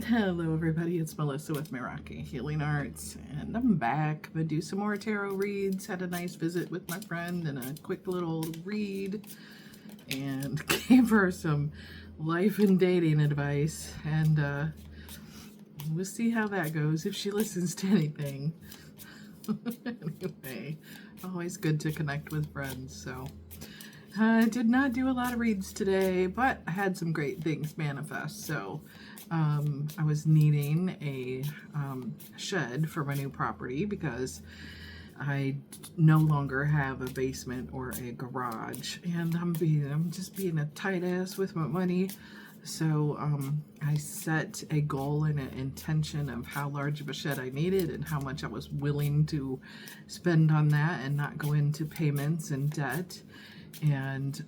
Hello everybody, it's Melissa with Meraki Healing Arts, and I'm back. I'm gonna do some more tarot reads. Had a nice visit with my friend and a quick little read, and gave her some life and dating advice, and we'll see how that goes, if she listens to anything. Anyway, always good to connect with friends, so I did not do a lot of reads today, but I had some great things manifest. So I was needing a shed for my new property because I no longer have a basement or a garage, and I'm just being a tight ass with my money. So I set a goal and an intention of how large of a shed I needed and how much I was willing to spend on that and not go into payments and debt, and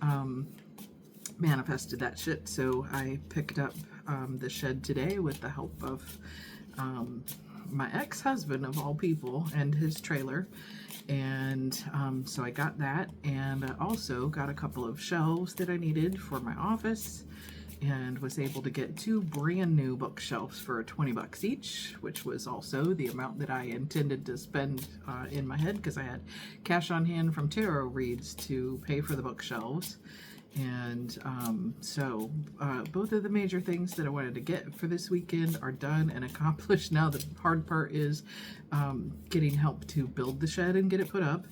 manifested that shit. So I picked up the shed today with the help of my ex-husband of all people and his trailer, and so I got that, and I also got a couple of shelves that I needed for my office, and was able to get 2 brand new bookshelves for 20 bucks each, which was also the amount that I intended to spend in my head, because I had cash on hand from tarot reads to pay for the bookshelves. And so both of the major things that I wanted to get for this weekend are done and accomplished. Now the hard part is getting help to build the shed and get it put up,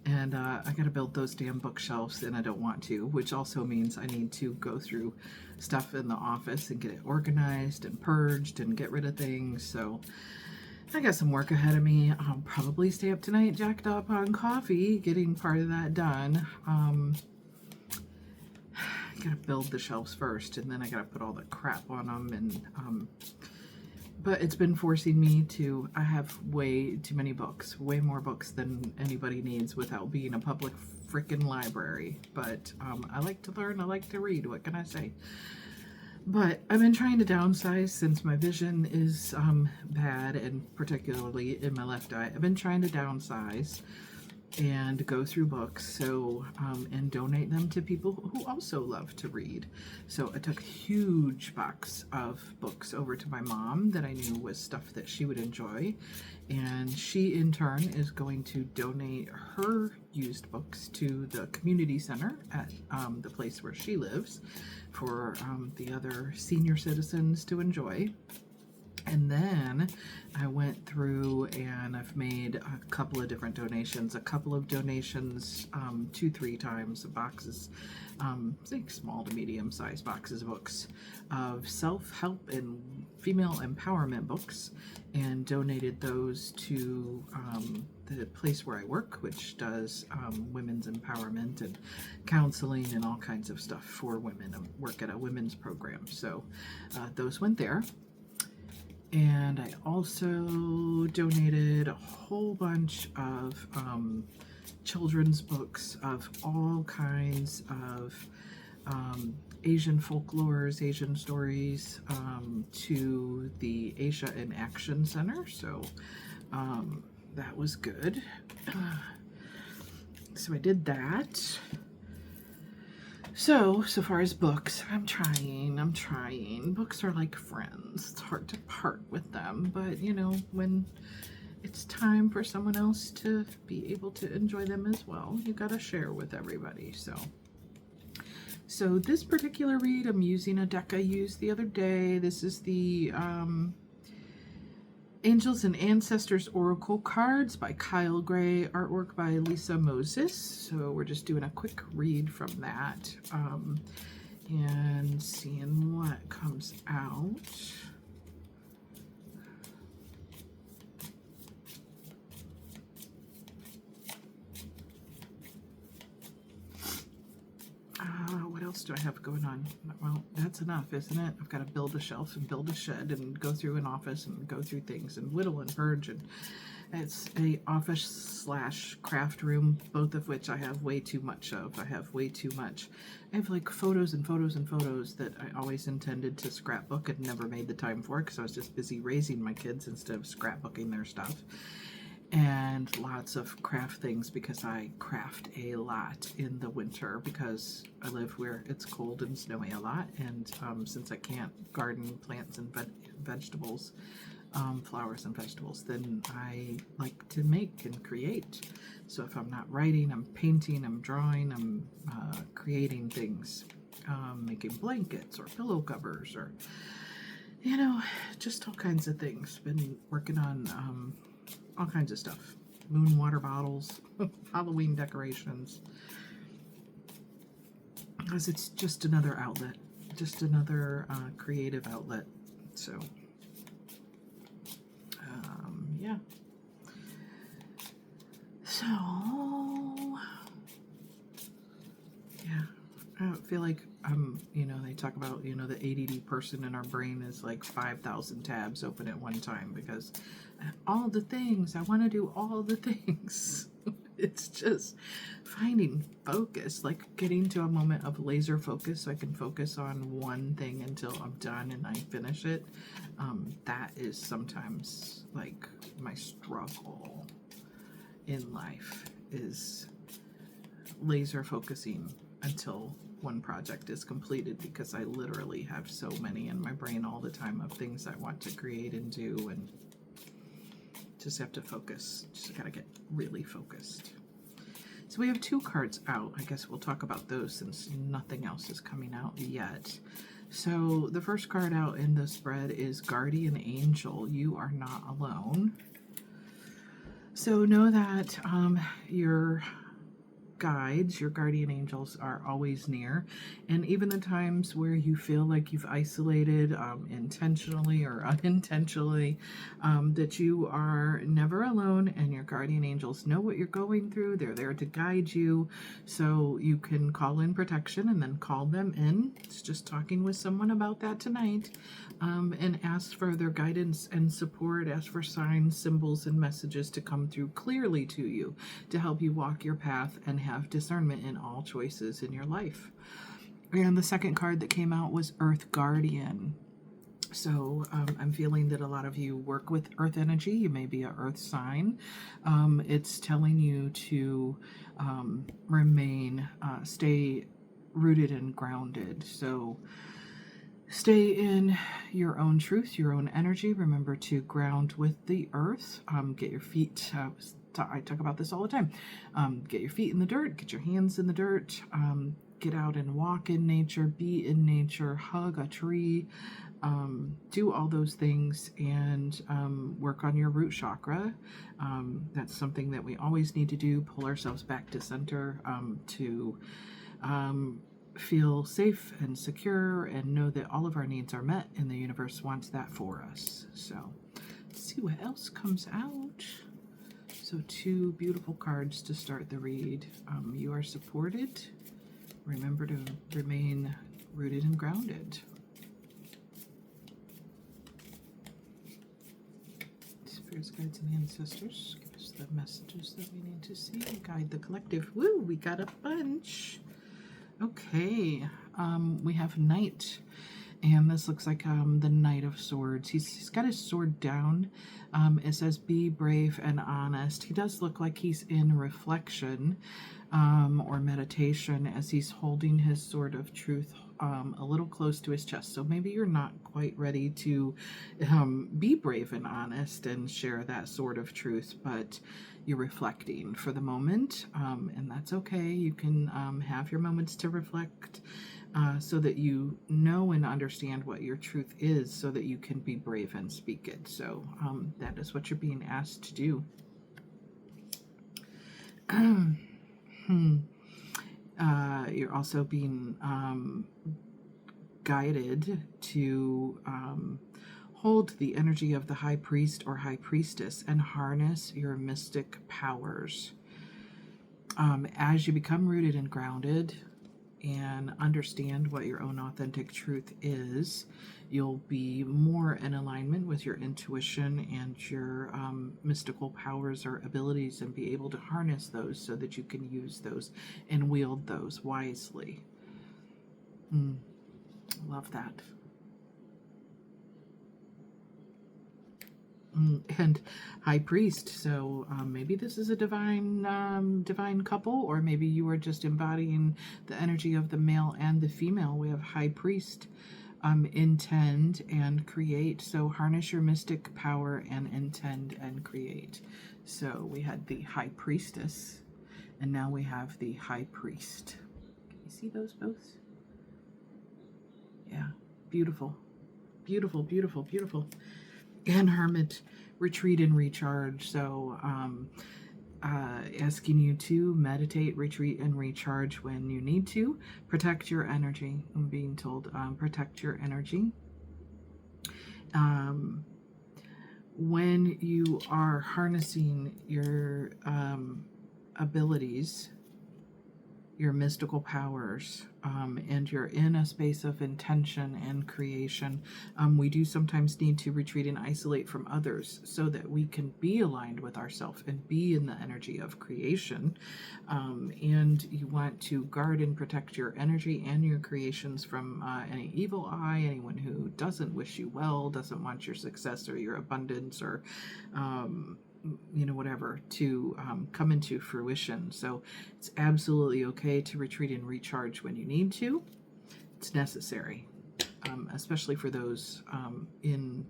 and I gotta build those damn bookshelves, and I don't want to, which also means I need to go through stuff in the office and get it organized and purged and get rid of things. So I got some work ahead of me. I'll probably stay up tonight jacked up on coffee getting part of that done. I gotta build the shelves first, and then I gotta put all the crap on them, and but it's been forcing me to, I have way too many books, way more books than anybody needs without being a public freaking library. But I like to learn, I like to read, what can I say? But I've been trying to downsize since my vision is bad, and particularly in my left eye. I've been trying to downsize and go through books, so and donate them to people who also love to read. So I took a huge box of books over to my mom that I knew was stuff that she would enjoy, and she in turn is going to donate her used books to the community center at the place where she lives for the other senior citizens to enjoy. And then I went through and I've made a couple of different donations, 2-3 times of boxes, like small to medium sized boxes of books of self-help and female empowerment books, and donated those to the place where I work, which does women's empowerment and counseling and all kinds of stuff for women. I work at a women's program, so those went there. And I also donated a whole bunch of children's books of all kinds of Asian folklores, Asian stories, to the Asia in Action Center. So that was good. So I did that. So far as books, I'm trying. Books are like friends. It's hard to part with them, but you know, when it's time for someone else to be able to enjoy them as well, you gotta share with everybody. So this particular read, I'm using a deck I used the other day. This is the Angels and Ancestors Oracle cards by Kyle Gray, artwork by Lisa Moses. So we're just doing a quick read from that and seeing what comes out. What else do I have going on? Well, that's enough, isn't it? I've got to build a shelf and build a shed and go through an office and go through things and whittle and purge, and it's a office / craft room, both of which I have way too much of. I have like photos and photos and photos that I always intended to scrapbook and never made the time for because I was just busy raising my kids instead of scrapbooking their stuff. and lots of craft things because I craft a lot in the winter because I live where it's cold and snowy a lot, and since I can't garden plants and vegetables, flowers and vegetables, then I like to make and create. So if I'm not writing, I'm painting, I'm drawing, I'm creating things, making blankets or pillow covers, or you know, just all kinds of things. Been working on all kinds of stuff. Moon water bottles, Halloween decorations. Because it's just another outlet, just another creative outlet. So, yeah. So, yeah. I feel like you know, they talk about, you know, the ADD person in our brain is like 5,000 tabs open at one time because all the things, I want to do all the things. It's just finding focus, like getting to a moment of laser focus so I can focus on one thing until I'm done and I finish it. That is sometimes like my struggle in life, is laser focusing until one project is completed, because I literally have so many in my brain all the time of things I want to create and do, and just have to focus. Just gotta get really focused. So we have 2 cards out. I guess we'll talk about those since nothing else is coming out yet. So the first card out in the spread is Guardian Angel. You are not alone. So know that your guides, your guardian angels, are always near, and even the times where you feel like you've isolated intentionally or unintentionally, that you are never alone, and your guardian angels know what you're going through. They're there to guide you, so you can call in protection and then call them in. It's just talking with someone about that tonight, and ask for their guidance and support. Ask for signs, symbols, and messages to come through clearly to you to help you walk your path and have discernment in all choices in your life. And the second card that came out was Earth Guardian. So I'm feeling that a lot of you work with earth energy. You may be an earth sign. It's telling you to stay rooted and grounded. So stay in your own truth, your own energy. Remember to ground with the earth. Get your feet, I talk about this all the time. Get your feet in the dirt, get your hands in the dirt, get out and walk in nature, be in nature, hug a tree, do all those things, and work on your root chakra. That's something that we always need to do, pull ourselves back to center, to feel safe and secure and know that all of our needs are met, and the universe wants that for us. So let's see what else comes out. So 2 beautiful cards to start the read. You are supported. Remember to remain rooted and grounded. Spirits, guides, and ancestors, give us the messages that we need to see. Guide the collective. Woo, we got a bunch. Okay, we have Knight, and this looks like the Knight of Swords. He's got his sword down. It says be brave and honest. He does look like he's in reflection or meditation as he's holding his sword of truth a little close to his chest. So maybe you're not quite ready to be brave and honest and share that sword of truth, but you're reflecting for the moment, and that's okay. You can have your moments to reflect so that you know and understand what your truth is, so that you can be brave and speak it. So that is what you're being asked to do. You're also being guided to hold the energy of the high priest or high priestess and harness your mystic powers. As you become rooted and grounded and understand what your own authentic truth is, you'll be more in alignment with your intuition and your mystical powers or abilities, and be able to harness those so that you can use those and wield those wisely. Love that. and High Priest. So maybe this is a divine couple, or maybe you are just embodying the energy of the male and the female. We have High Priest, intend and create. So harness your mystic power and intend and create. So we had the High Priestess, and now we have the High Priest. Can you see those both? Yeah, beautiful, beautiful, beautiful, beautiful. And Hermit, retreat and recharge. So asking you to meditate, retreat, and recharge when you need to. Protect your energy. I'm being told, protect your energy. When you are harnessing your abilities, your mystical powers, and you're in a space of intention and creation, we do sometimes need to retreat and isolate from others so that we can be aligned with ourselves and be in the energy of creation. And you want to guard and protect your energy and your creations from any evil eye, anyone who doesn't wish you well, doesn't want your success or your abundance, or whatever, to come into fruition. So it's absolutely okay to retreat and recharge when you need to. It's necessary, especially for those and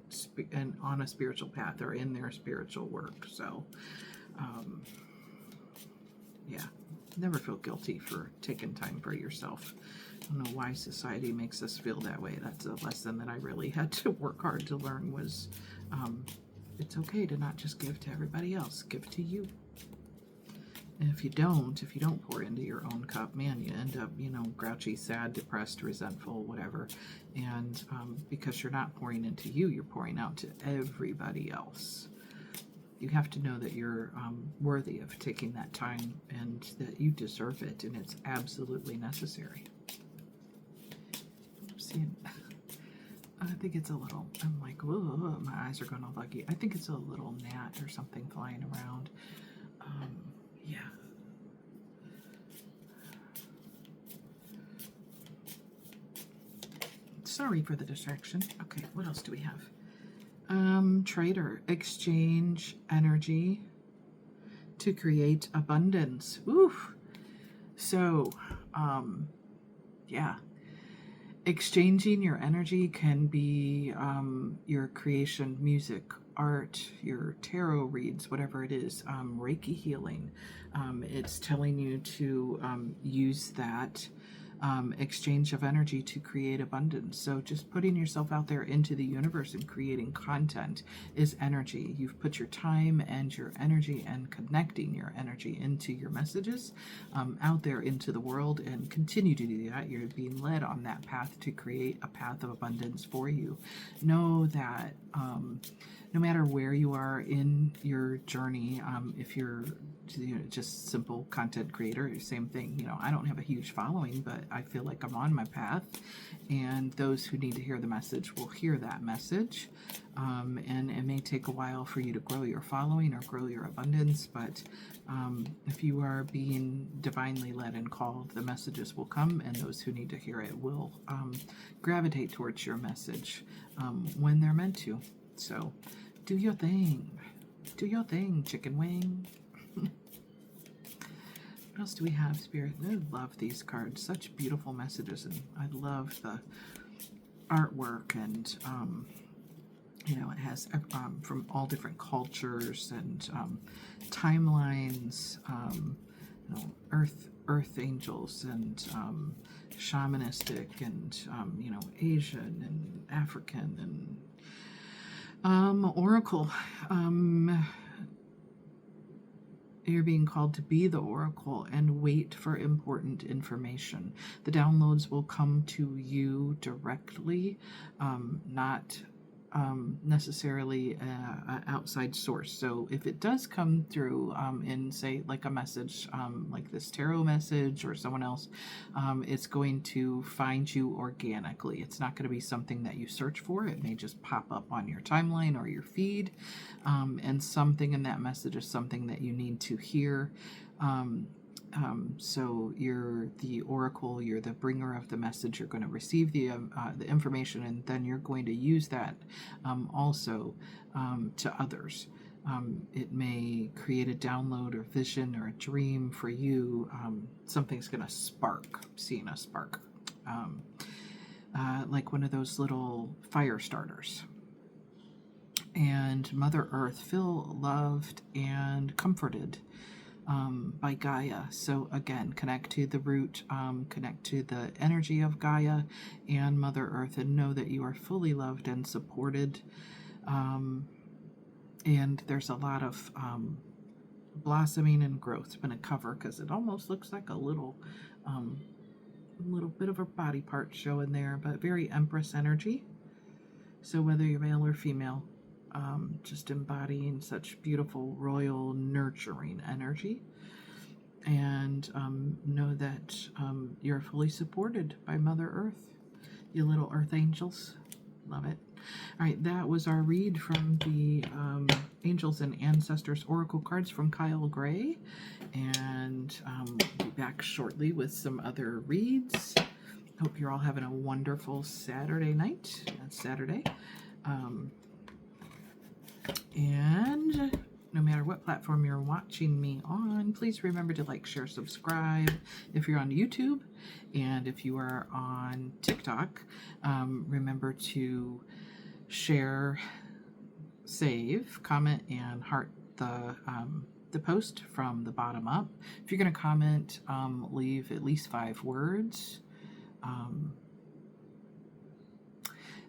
on a spiritual path or in their spiritual work. So yeah, never feel guilty for taking time for yourself. I don't know why society makes us feel that way. That's a lesson that I really had to work hard to learn, was it's okay to not just give to everybody else. Give to you. And if you don't pour into your own cup, man, you end up, grouchy, sad, depressed, resentful, whatever. And because you're not pouring into you, you're pouring out to everybody else. You have to know that you're worthy of taking that time and that you deserve it, and it's absolutely necessary. I'm seeing... I think it's a little, I'm like, whoa, my eyes are going all buggy. I think it's a little gnat or something flying around. Yeah. Sorry for the distraction. Okay, what else do we have? Trader, exchange energy to create abundance. Oof. So, yeah. Exchanging your energy can be your creation, music, art, your tarot reads, whatever it is, Reiki healing. It's telling you to use that exchange of energy to create abundance. So just putting yourself out there into the universe and creating content is energy. You've put your time and your energy and connecting your energy into your messages out there into the world, and continue to do that. You're being led on that path to create a path of abundance for you. Know that no matter where you are in your journey, if you're just simple content creator, same thing. I don't have a huge following, but I feel like I'm on my path, and those who need to hear the message will hear that message. And it may take a while for you to grow your following or grow your abundance, but if you are being divinely led and called, the messages will come, and those who need to hear it will gravitate towards your message when they're meant to. So do your thing. Do your thing, chicken wing. What else do we have, Spirit? I love these cards. Such beautiful messages, and I love the artwork, and it has from all different cultures and timelines, earth angels, and shamanistic, and Asian and African, and oracle. You're being called to be the oracle and wait for important information. The downloads will come to you directly, not necessarily an outside source. So if it does come through in, say, like a message, like this tarot message or someone else, it's going to find you organically. It's not going to be something that you search for. It may just pop up on your timeline or your feed, and something in that message is something that you need to hear. So you're the oracle, you're the bringer of the message, you're going to receive the information, and then you're going to use that also to others. It may create a download or vision or a dream for you. Something's going to spark. I'm seeing a spark. Like one of those little fire starters. And Mother Earth, feel loved and comforted by Gaia. So again, connect to the root, connect to the energy of Gaia and Mother Earth, and know that you are fully loved and supported. And there's a lot of blossoming and growth. I'm going to cover because it almost looks like a little bit of a body part showing there, but very Empress energy. So whether you're male or female, just embodying such beautiful, royal, nurturing energy. And know that you're fully supported by Mother Earth, you little Earth angels. Love it. All right, that was our read from the Angels and Ancestors Oracle cards from Kyle Gray. And we'll be back shortly with some other reads. Hope you're all having a wonderful Saturday night. That's Saturday. And no matter what platform you're watching me on, please remember to like, share, subscribe if you're on YouTube. And if you are on TikTok, remember to share, save, comment, and heart the post from the bottom up. If you're going to comment, leave at least 5 words.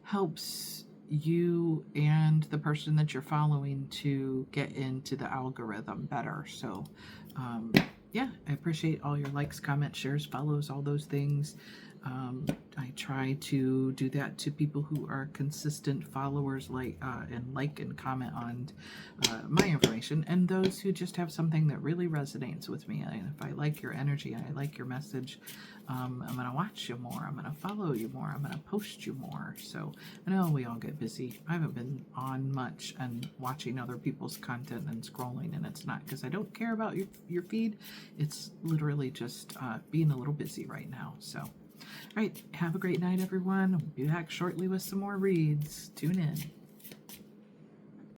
Helps you and the person that you're following to get into the algorithm better. So yeah, I appreciate all your likes, comments, shares, follows, all those things. I try to do that to people who are consistent followers, and comment on my information, and those who just have something that really resonates with me. And if I like your energy, I like your message, I'm going to watch you more, I'm going to follow you more, I'm going to post you more. So I know we all get busy. I haven't been on much and watching other people's content and scrolling, and it's not because I don't care about your feed. It's literally just being a little busy right now. So all right, have a great night, everyone. We'll be back shortly with some more reads. Tune in.